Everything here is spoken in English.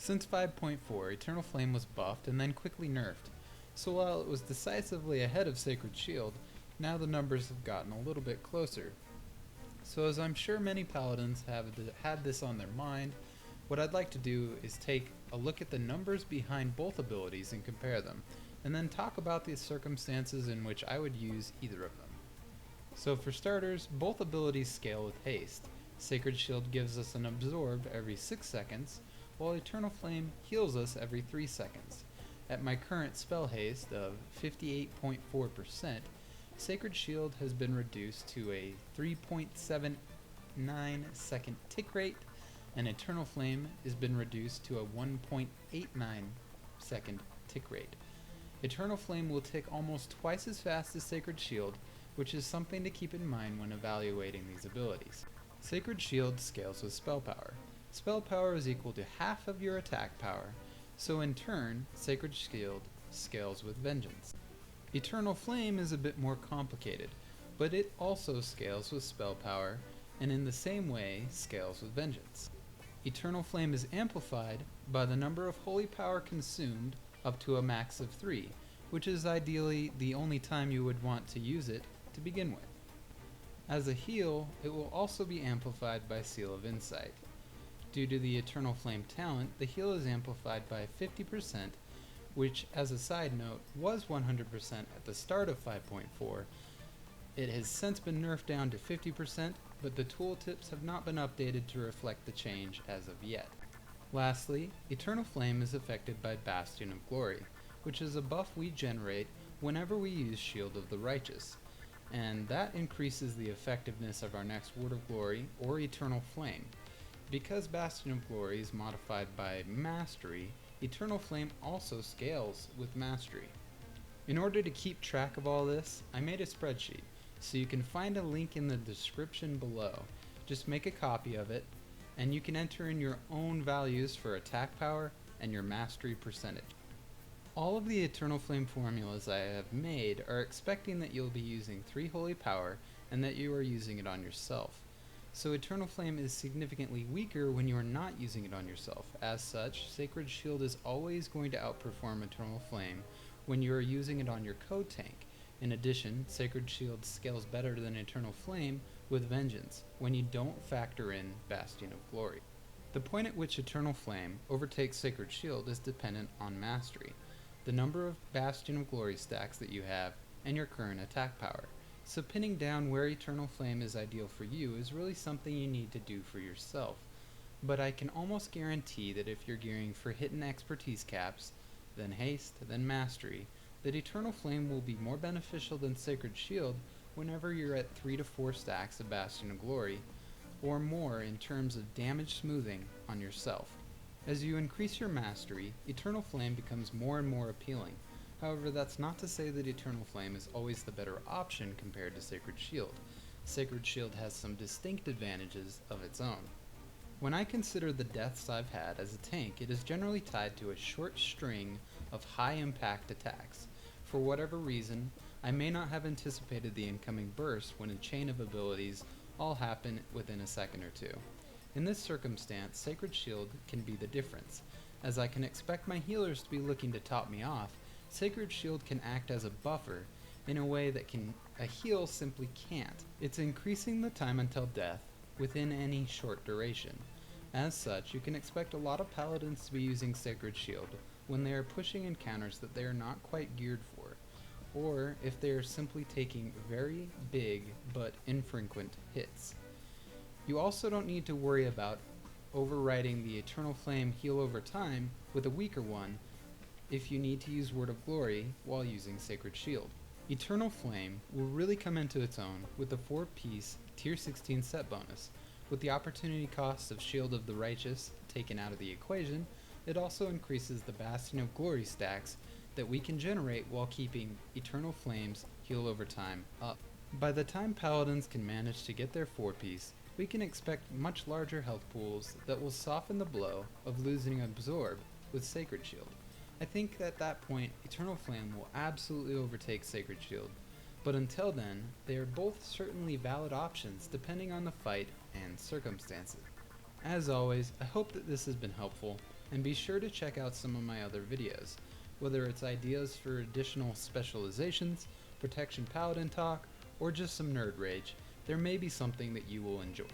Since 5.4, Eternal Flame was buffed and then quickly nerfed, so while it was decisively ahead of Sacred Shield, now the numbers have gotten a little bit closer. So as I'm sure many Paladins have had this on their mind, what I'd like to do is take a look at the numbers behind both abilities and compare them, and then talk about the circumstances in which I would use either of them. So for starters, both abilities scale with haste. Sacred Shield gives us an absorb every 6 seconds, while Eternal Flame heals us every 3 seconds. At my current spell haste of 58.4%, Sacred Shield has been reduced to a 3.79 second tick rate, and Eternal Flame has been reduced to a 1.89 second tick rate. Eternal Flame will tick almost twice as fast as Sacred Shield, which is something to keep in mind when evaluating these abilities. Sacred Shield scales with spell power. Spell power is equal to half of your attack power, so in turn, Sacred Shield scales with Vengeance. Eternal Flame is a bit more complicated, but it also scales with spell power, and in the same way scales with Vengeance. Eternal Flame is amplified by the number of holy power consumed up to a max of 3, which is ideally the only time you would want to use it to begin with. As a heal, it will also be amplified by Seal of Insight. Due to the Eternal Flame talent, the heal is amplified by 50%, which, as a side note, was 100% at the start of 5.4. It has since been nerfed down to 50%, but the tooltips have not been updated to reflect the change as of yet. Lastly, Eternal Flame is affected by Bastion of Glory, which is a buff we generate whenever we use Shield of the Righteous, and that increases the effectiveness of our next Word of Glory or Eternal Flame. Because Bastion of Glory is modified by Mastery, Eternal Flame also scales with Mastery. In order to keep track of all this, I made a spreadsheet, so you can find a link in the description below. Just make a copy of it, and you can enter in your own values for attack power and your mastery percentage. All of the Eternal Flame formulas I have made are expecting that you'll be using 3 holy power and that you are using it on yourself. So Eternal Flame is significantly weaker when you are not using it on yourself. As such, Sacred Shield is always going to outperform Eternal Flame when you are using it on your code tank. In addition, Sacred Shield scales better than Eternal Flame with Vengeance when you don't factor in Bastion of Glory. The point at which Eternal Flame overtakes Sacred Shield is dependent on Mastery, the number of Bastion of Glory stacks that you have, and your current attack power. So pinning down where Eternal Flame is ideal for you is really something you need to do for yourself. But I can almost guarantee that if you're gearing for hidden expertise caps, then haste, then mastery, that Eternal Flame will be more beneficial than Sacred Shield whenever you're at 3 to 4 stacks of Bastion of Glory, or more in terms of damage smoothing on yourself. As you increase your mastery, Eternal Flame becomes more and more appealing. However, that's not to say that Eternal Flame is always the better option compared to Sacred Shield. Sacred Shield has some distinct advantages of its own. When I consider the deaths I've had as a tank, it is generally tied to a short string of high impact attacks. For whatever reason, I may not have anticipated the incoming burst when a chain of abilities all happen within a second or two. In this circumstance, Sacred Shield can be the difference. As I can expect my healers to be looking to top me off, Sacred Shield can act as a buffer in a way that a heal simply can't. It's increasing the time until death within any short duration. As such, you can expect a lot of Paladins to be using Sacred Shield when they are pushing encounters that they are not quite geared for, or if they are simply taking very big but infrequent hits. You also don't need to worry about overriding the Eternal Flame heal over time with a weaker one if you need to use Word of Glory while using Sacred Shield. Eternal Flame will really come into its own with the 4-piece Tier 16 set bonus. With the opportunity cost of Shield of the Righteous taken out of the equation, it also increases the Bastion of Glory stacks that we can generate while keeping Eternal Flame's heal over time up. By the time Paladins can manage to get their 4-piece, we can expect much larger health pools that will soften the blow of losing Absorb with Sacred Shield. I think at that point, Eternal Flame will absolutely overtake Sacred Shield, but until then, they are both certainly valid options depending on the fight and circumstances. As always, I hope that this has been helpful. And be sure to check out some of my other videos, whether it's ideas for additional specializations, protection paladin talk, or just some nerd rage. There may be something that you will enjoy.